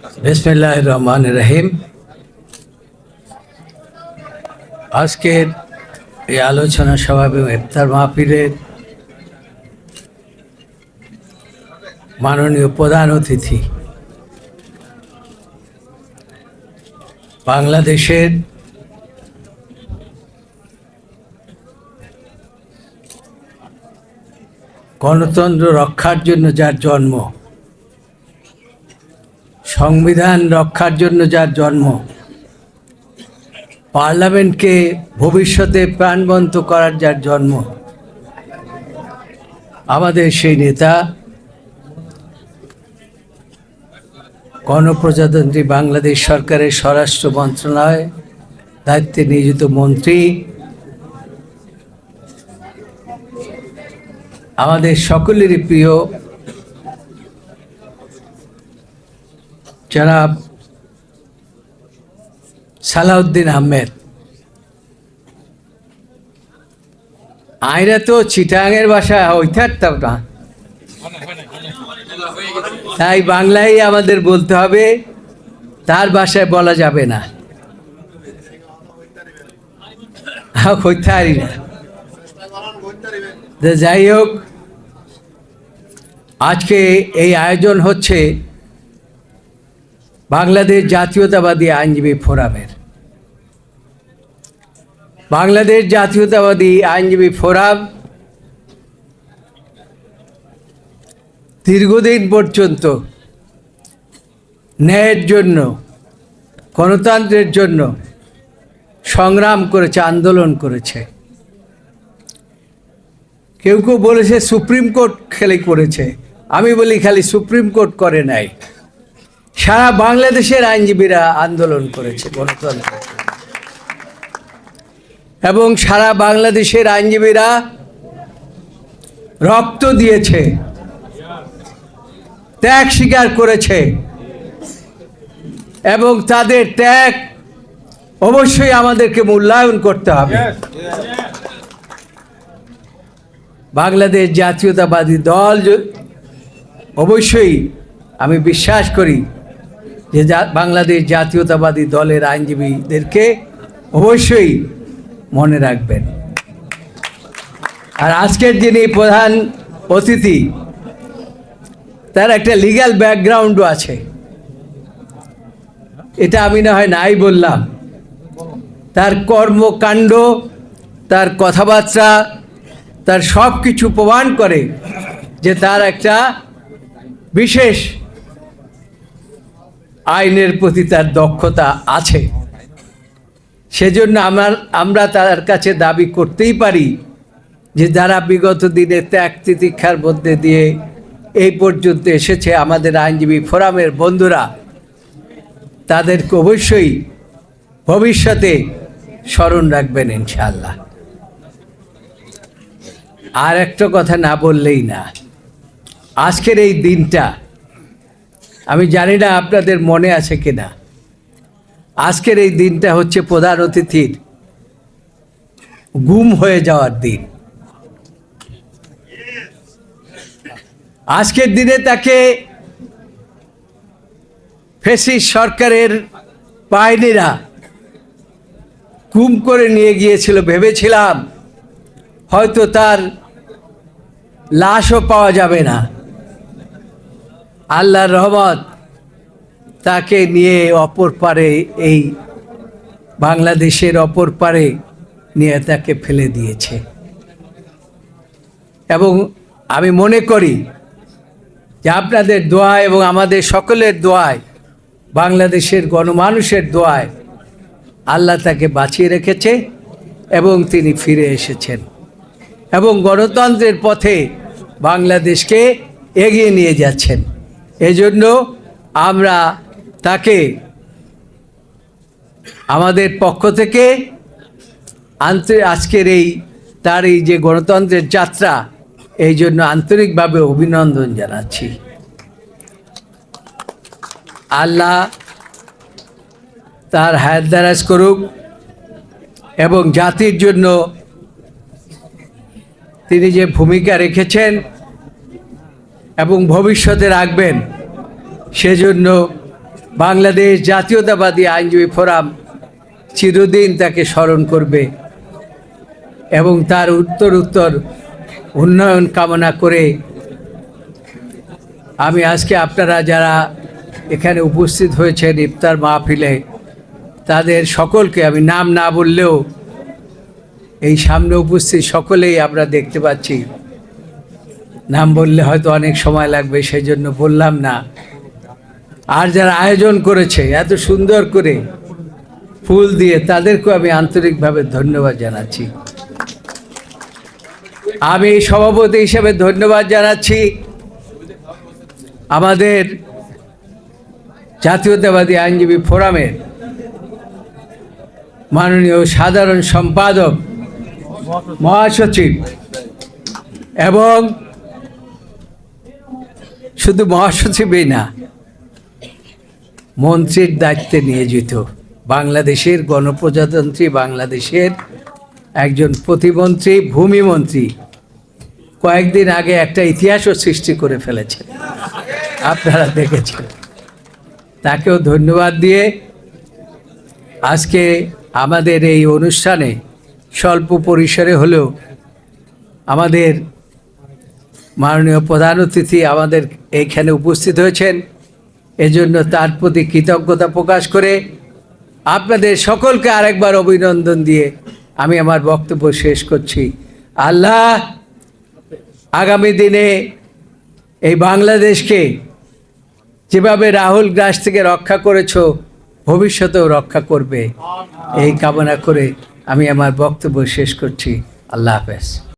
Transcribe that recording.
বিসমিল্লাহির রহমানির রহিম। আজকের এই আলোচনা সভা এবং ইফতার মাহফিলের মাননীয় প্রধান অতিথি বাংলাদেশের গণতন্ত্র রক্ষার জন্য যার জন্ম, সংবিধান রক্ষার জন্য যার জন্ম, পার্লামেন্টকে ভবিষ্যতে প্রাণবন্ত করার যার জন্ম, আমাদের সেই নেতা গণপ্রজাতন্ত্রী বাংলাদেশ সরকারের স্বরাষ্ট্র মন্ত্রণালয় দায়িত্বে নিয়োজিত মন্ত্রী, আমাদের সকলেরই প্রিয় জনাব সালাউদ্দিন আহমেদ। আইরা তো চিটাঙের ভাষায় থাকতাম না, তাই বাংলায় আমাদের বলতে হবে, তার ভাষায় বলা যাবে না। যাই হোক, আজকে এই আয়োজন হচ্ছে বাংলাদেশ জাতীয়তাবাদী আইনজীবী ফোরামের। বাংলাদেশ জাতীয়তাবাদী আইনজীবী ফোরাম দীর্ঘদিন পর্যন্ত ন্যায়ের জন্য, গণতন্ত্রের জন্য সংগ্রাম করেছে, আন্দোলন করেছে। কেউ কেউ বলেছে সুপ্রিম কোর্ট খালি করেছে, আমি বলি খালি সুপ্রিম কোর্ট করে নাই, সারা বাংলাদেশের আইনজীবীরা আন্দোলন করেছে গণতন্ত্র, এবং সারা বাংলাদেশের আইনজীবীরা রক্ত দিয়েছে, ত্যাগ স্বীকার করেছে, এবং তাদের ত্যাগ অবশ্যই আমাদেরকে মূল্যায়ন করতে হবে। বাংলাদেশ জাতীয়তাবাদী দল অবশ্যই, আমি বিশ্বাস করি যে বাংলাদেশ জাতীয়তাবাদী দলের আইনজীবীদেরকে অবশ্যই মনে রাখবেন। আর আজকের যিনি প্রধান অতিথি, তার একটা লিগ্যাল ব্যাকগ্রাউন্ডও আছে, এটা আমি না হয় নাই বললাম। তার কর্মকাণ্ড, তার কথাবার্তা, তার সব কিছু প্রমাণ করে যে তার একটা বিশেষ আইনের প্রতি তার দক্ষতা আছে। সেজন্য আমরা তার কাছে দাবি করতেই পারি যে যারা বিগত দিনে ত্যাগ তিতিক্ষার মধ্যে দিয়ে এই পর্যন্ত এসেছে, আমাদের আইনজীবী ফোরামের বন্ধুরা, তাদেরকে অবশ্যই ভবিষ্যতে স্মরণ রাখবেন ইনশাআল্লাহ। আর একটা কথা না বললেই না, আজকের এই দিনটা, আমি জানি না আপনাদের মনে আছে কিনা, আজকের এই দিনটা হচ্ছে প্রধান অতিথির গুম হয়ে যাওয়ার দিন। আজকের দিনে তাকে ফ্যাসিস্ট সরকারের বাহিনীরা গুম করে নিয়ে গিয়েছিল। ভেবেছিলাম হয়তো তার লাশও পাওয়া যাবে না। আল্লাহর রহমত, তাকে নিয়ে অপর পারে, এই বাংলাদেশের অপর পারে নিয়ে তাকে ফেলে দিয়েছে। এবং আমি মনে করি যে আপনাদের দোয়ায় এবং আমাদের সকলের দোয়ায়, বাংলাদেশের গণমানুষের দোয়ায় আল্লাহ তাকে বাঁচিয়ে রেখেছে এবং তিনি ফিরে এসেছেন এবং গণতন্ত্রের পথে বাংলাদেশকে এগিয়ে নিয়ে যাচ্ছেন। এজন্য আমরা তাকে আমাদের পক্ষ থেকে আজকের তার এই যে গণতন্ত্রের যাত্রা, এই জন্য আন্তরিকভাবে অভিনন্দন জানাচ্ছি। আল্লাহ তার হায়াত দারাজ করুক এবং জাতির জন্য তিনি যে ভূমিকা রেখেছেন এবং ভবিষ্যতে রাখবেন, সেজন্য বাংলাদেশ জাতীয়তাবাদী আইনজীবী ফোরাম চিরদিন তাকে স্মরণ করবে এবং তার উত্তর উন্নয়ন কামনা করে আমি আজকে আপনারা যারা এখানে উপস্থিত হয়েছেন ইফতার মাহফিলে, তাদের সকলকে আমি নাম না বললেও এই সামনে উপস্থিত সকলেই আমরা দেখতে পাচ্ছি, নাম বললে হয়তো অনেক সময় লাগবে, সেই জন্য বললাম না। আর যারা আয়োজন করেছে এত সুন্দর করে ফুল দিয়ে, তাদেরকেও আমি আন্তরিকভাবে ধন্যবাদ জানাচ্ছি। আমি সভাপতি হিসেবে ধন্যবাদ জানাচ্ছি আমাদের জাতীয়তাবাদী আইনজীবী ফোরামের মাননীয় সাধারণ সম্পাদক, মহাসচিব এবং শুধু মহাসচিবই না, মন্ত্রীর দায়িত্বে নিয়োজিত, বাংলাদেশের গণপ্রজাতন্ত্রী বাংলাদেশের একজন প্রতিমন্ত্রী, ভূমিমন্ত্রী, কয়েকদিন আগে একটা ইতিহাসও সৃষ্টি করে ফেলেছেন, আপনারা দেখেছেন। তাকেও ধন্যবাদ দিয়ে আজকে আমাদের এই অনুষ্ঠানে স্বল্প পরিসরে হলেও আমাদের মাননীয় প্রধান অতিথি আমাদের এইখানে উপস্থিত হয়েছেন, এজন্য তার প্রতি কৃতজ্ঞতা প্রকাশ করে আপনাদের সকলকে আরেকবার অভিনন্দন দিয়ে আমি আমার বক্তব্য শেষ করছি। আল্লাহ আগামী দিনে এই বাংলাদেশকে যেভাবে রাহুল গ্রাস থেকে রক্ষা করেছ, ভবিষ্যতেও রক্ষা করবে, এই কামনা করে আমি আমার বক্তব্য শেষ করছি। আল্লাহ হাফেজ।